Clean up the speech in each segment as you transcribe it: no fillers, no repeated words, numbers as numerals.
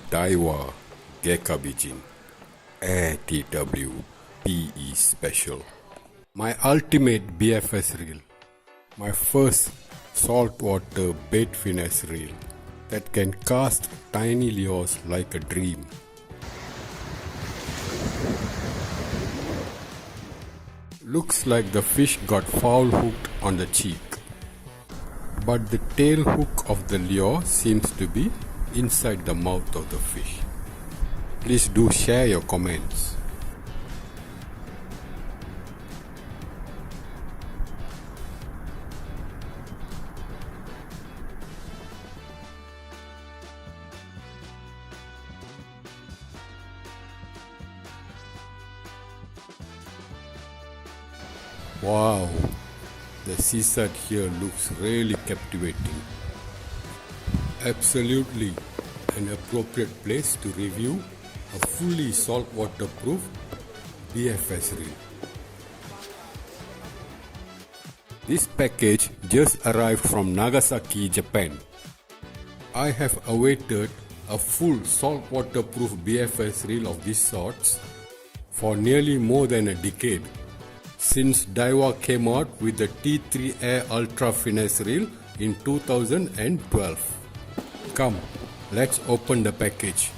Daiwa GEKKABIJIN Air TW PE Special. My ultimate BFS reel. My first saltwater bait finesse reel that can cast tiny lures like a dream. Looks like the fish got foul hooked on the cheek, but the tail hook of the lure seems to be inside the mouth of the fish. Please do share your comments. Wow, the seaside here looks really captivating. Absolutely an appropriate place to review a fully saltwater proof BFS reel. This package just arrived from Nagasaki, Japan. I have awaited a full saltwater proof BFS reel of these sorts for nearly more than a decade, since Daiwa came out with the T3 Air Ultra Finesse reel in 2012. Come, let's open the package.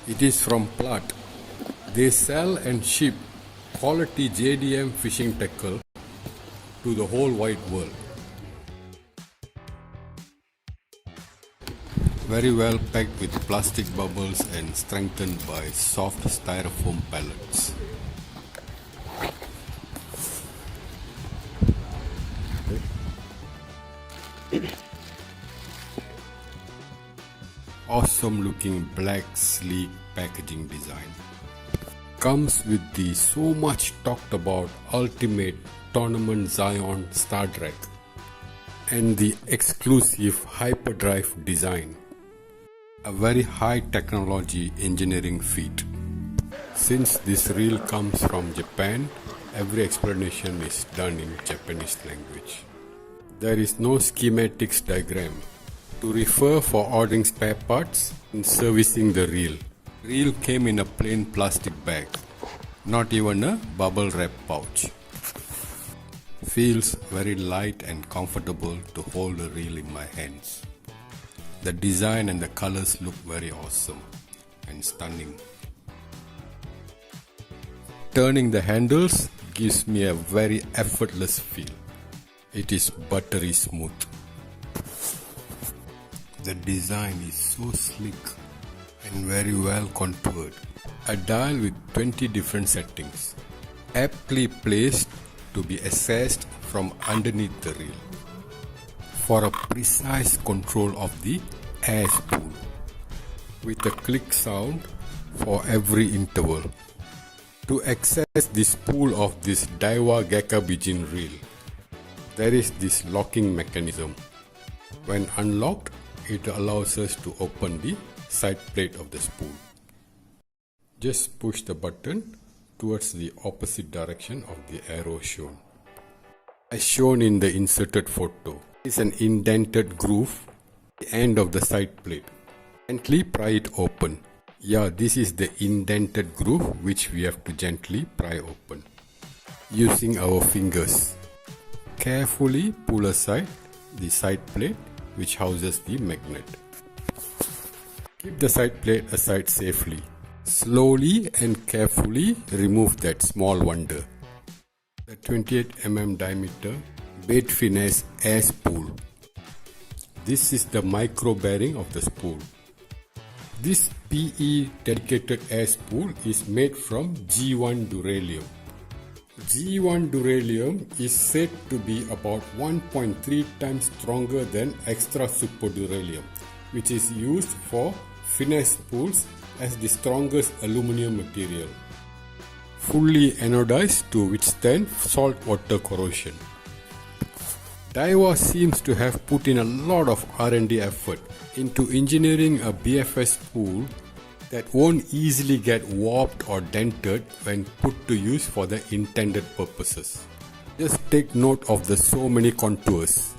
It is from Platt. They sell and ship quality JDM fishing tackle to the whole wide world. Very well packed with plastic bubbles and strengthened by soft styrofoam pellets. Awesome looking black sleek packaging design. Comes with the so much talked about ultimate tournament Zion star drag and the exclusive hyperdrive design. A very high technology engineering feat. Since this reel comes from Japan, every explanation is done in Japanese language. There is no schematics diagram to refer for ordering spare parts and servicing the reel. Reel came in a plain plastic bag, not even a bubble wrap pouch. Feels very light and comfortable to hold the reel in my hands. The design and the colors look very awesome and stunning. Turning the handles gives me a very effortless feel. It is buttery smooth. The design is so sleek and very well contoured. A dial with 20 different settings, aptly placed to be accessed from underneath the reel for a precise control of the air spool, with a click sound for every interval. To access the spool of this Daiwa GEKKABIJIN reel, there is this locking mechanism. When unlocked, it allows us to open the side plate of the spool. Just push the button towards the opposite direction of the arrow shown. As shown in the inserted photo, is an indented groove at the end of the side plate. Gently pry it open. Yeah, this is the indented groove which we have to gently pry open using our fingers. Carefully pull aside the side plate which houses the magnet. Keep the side plate aside safely. Slowly and carefully remove that small wonder. The 28 mm diameter bait finesse air spool. This is the micro bearing of the spool. This PE dedicated air spool is made from G1 duralium. G1 duralium is said to be about 1.3 times stronger than extra super duralium, which is used for finesse spools as the strongest aluminum material, fully anodized to withstand saltwater corrosion. Daiwa seems to have put in a lot of R&D effort into engineering a BFS spool that won't easily get warped or dented when put to use for the intended purposes. Just take note of the so many contours.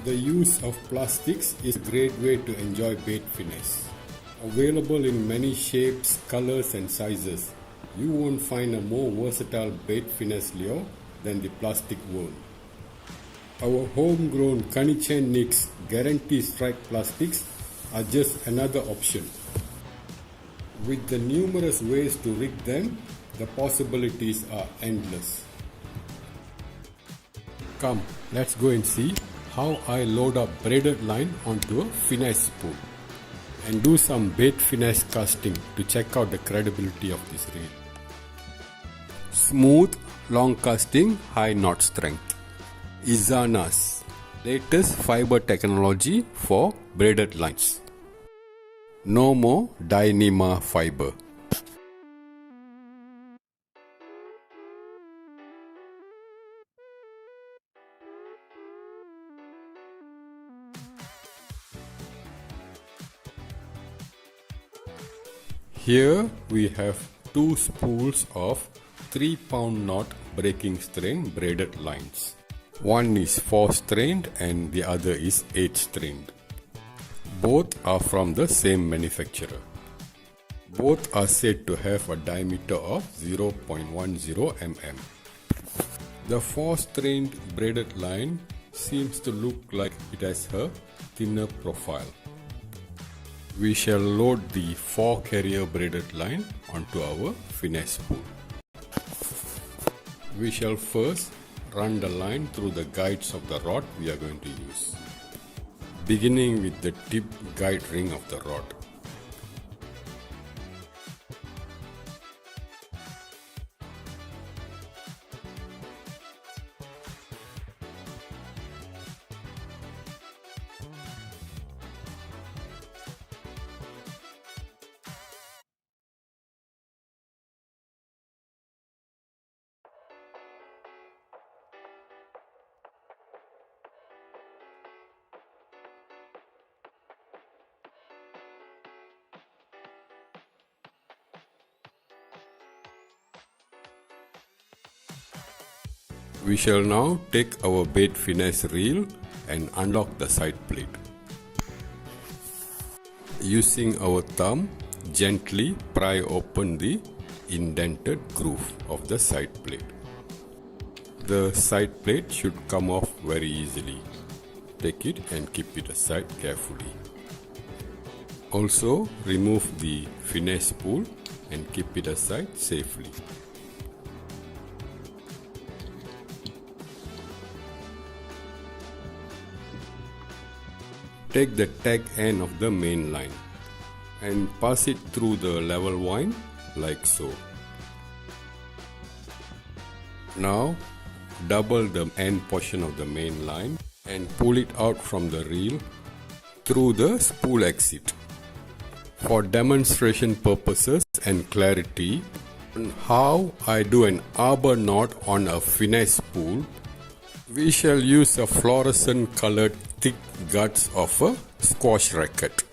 The use of plastics is a great way to enjoy bait finesse. Available in many shapes, colors and sizes, you won't find a more versatile bait finesse lure than the plastic one. Our homegrown Kanichen Nix Guarantee Strike plastics are just another option. With the numerous ways to rig them, the possibilities are endless. Come, let's go and see how I load up braided line onto a finesse spool and do some bait finesse casting to check out the credibility of this reel. Smooth, long casting, high knot strength. Izana's latest fiber technology for braided lines. No more Dyneema fiber. Here we have 2 spools of 3-pound knot breaking strain braided lines. One is 4 strained and the other is 8 strained. Both are from the same manufacturer. Both are said to have a diameter of 0.10 mm. The 4 strained braided line seems to look like it has a thinner profile. We shall load the 4 carrier braided line onto our finesse spool. We shall first run the line through the guides of the rod we are going to use, beginning with the tip guide ring of the rod. We shall now take our bait finesse reel and unlock the side plate. Using our thumb, gently pry open the indented groove of the side plate. The side plate should come off very easily. Take it and keep it aside carefully. Also, remove the finesse spool and keep it aside safely. Take the tag end of the main line and pass it through the level wind like so. Now double the end portion of the main line and pull it out from the reel through the spool exit. For demonstration purposes and clarity on how I do an arbor knot on a finesse spool, we shall use a fluorescent colored thick guts of a squash racket.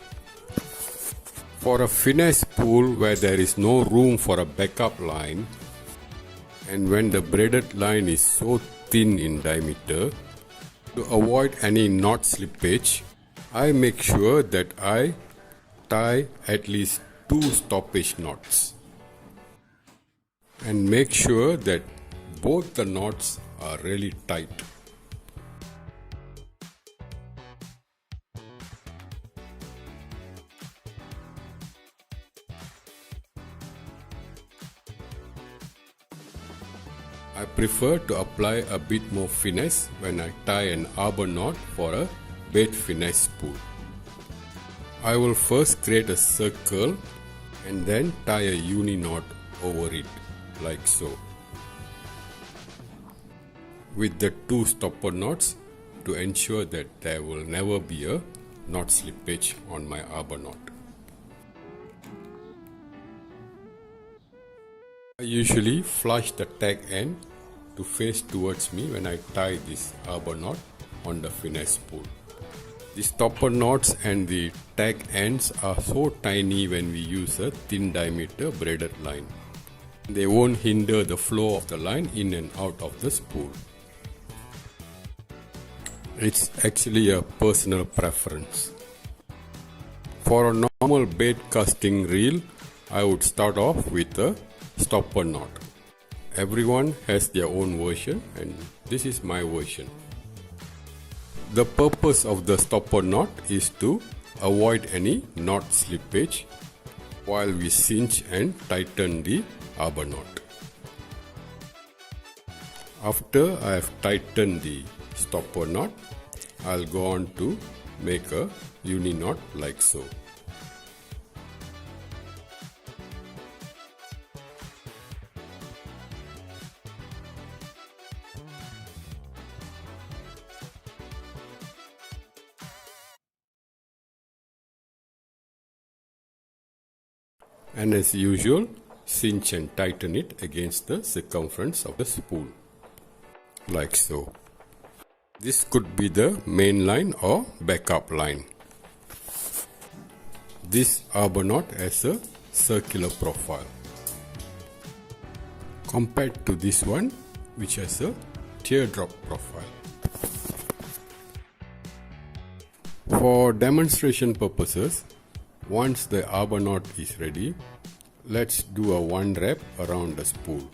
For a finesse spool where there is no room for a backup line, and when the braided line is so thin in diameter, to avoid any knot slippage, I make sure that I tie at least 2 stoppage knots and make sure that both the knots are really tight. I prefer to apply a bit more finesse when I tie an arbor knot for a bait finesse spool. I will first create a circle and then tie a uni knot over it like so, with the 2 stopper knots to ensure that there will never be a knot slippage on my arbor knot. I usually flush the tag end to face towards me when I tie this arbor knot on the finesse spool. The stopper knots and the tag ends are so tiny when we use a thin diameter braided line. They won't hinder the flow of the line in and out of the spool. It's actually a personal preference. For a normal bait casting reel, I would start off with a stopper knot. Everyone has their own version and this is my version. The purpose of the stopper knot is to avoid any knot slippage while we cinch and tighten the arbor knot. After I have tightened the stopper knot, I'll go on to make a uni knot like so. And as usual, cinch and tighten it against the circumference of the spool, like so. This could be the main line or backup line. This arbor knot has a circular profile compared to this one, which has a teardrop profile. For demonstration purposes, once the arbor knot is ready, let's do a one wrap around the spool.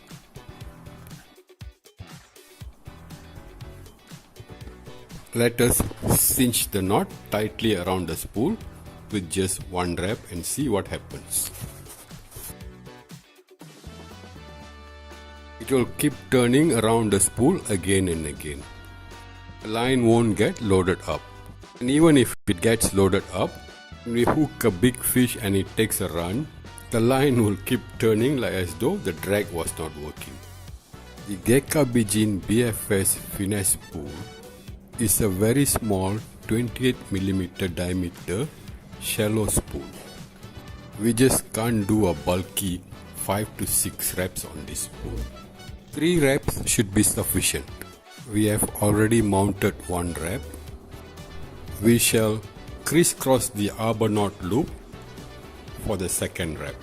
Let us cinch the knot tightly around the spool with just one wrap and see what happens. It will keep turning around the spool again and again. The line won't get loaded up. And even if it gets loaded up, when we hook a big fish and it takes a run, the line will keep turning like as though the drag was not working. The GEKKABIJIN BFS finesse spool is a very small 28mm diameter shallow spool. We just can't do a bulky 5 to 6 wraps on this spool. 3 wraps should be sufficient. We have already mounted one wrap. We shall crisscross the arbor knot loop for the second wrap.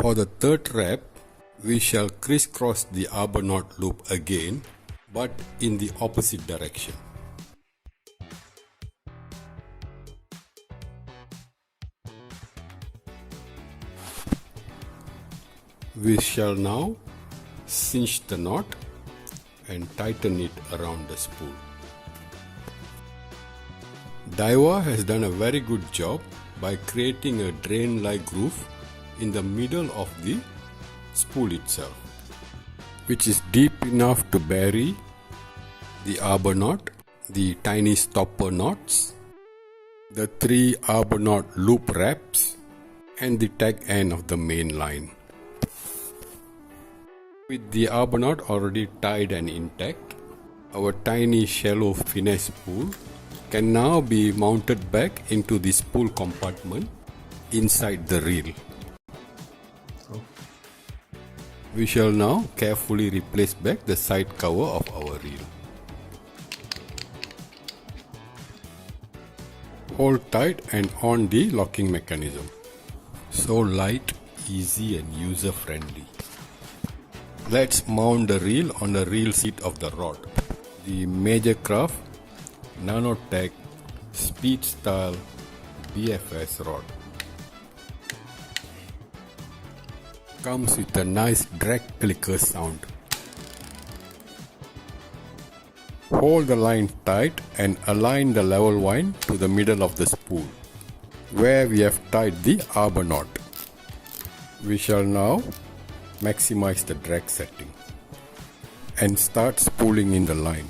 For the third wrap, we shall crisscross the arbor knot loop again, but in the opposite direction. We shall now cinch the knot and tighten it around the spool. Daiwa has done a very good job by creating a drain-like groove in the middle of the spool itself, which is deep enough to bury the arbor knot, the tiny stopper knots, the 3 arbor knot loop wraps, and the tag end of the main line. With the arbor knot already tied and intact, our tiny shallow finesse spool can now be mounted back into the spool compartment inside the reel. We shall now carefully replace back the side cover of our reel. Hold tight and on the locking mechanism. So light, easy and user friendly. Let's mount the reel on the reel seat of the rod. The Major Craft Nanotech Speed Style BFS rod comes with a nice drag clicker sound. Hold the line tight and align the level line to the middle of the spool where we have tied the arbor knot. We shall now maximize the drag setting and start spooling in the line.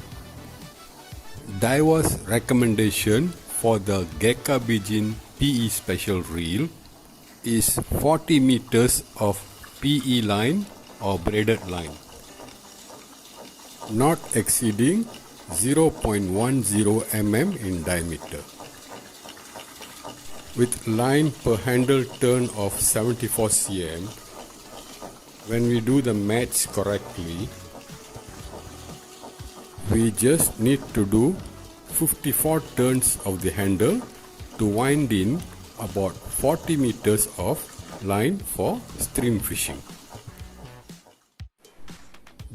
Daiwa's recommendation for the GEKKABIJIN PE special reel is 40 meters of PE line or braided line, not exceeding 0.10 mm in diameter. With line per handle turn of 74 cm, when we do the maths correctly, we just need to do 54 turns of the handle to wind in about 40 meters of line for stream fishing.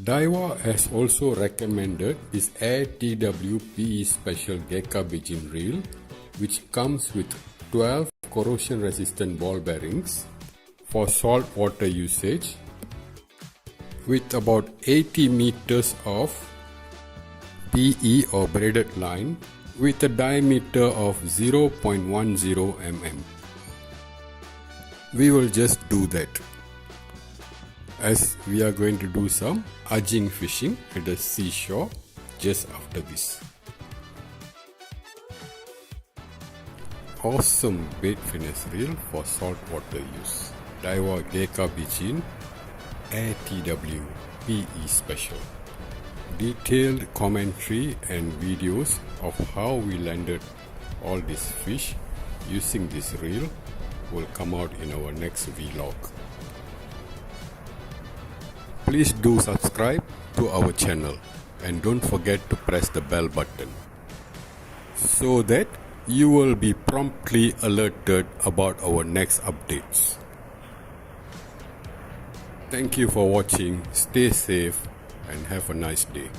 Daiwa has also recommended this ATW PE Special GEKKABIJIN reel, which comes with 12 corrosion resistant ball bearings for saltwater usage, with about 80 meters of PE or braided line with a diameter of 0.10 mm. We will just do that, as we are going to do some ajing fishing at the seashore just after this. Awesome bait finesse reel for saltwater use. Daiwa GEKKABIJIN ATW PE Special. Detailed commentary and videos of how we landed all these fish using this reel will come out in our next vlog. Please do subscribe to our channel and don't forget to press the bell button so that you will be promptly alerted about our next updates. Thank you for watching. Stay safe and have a nice day.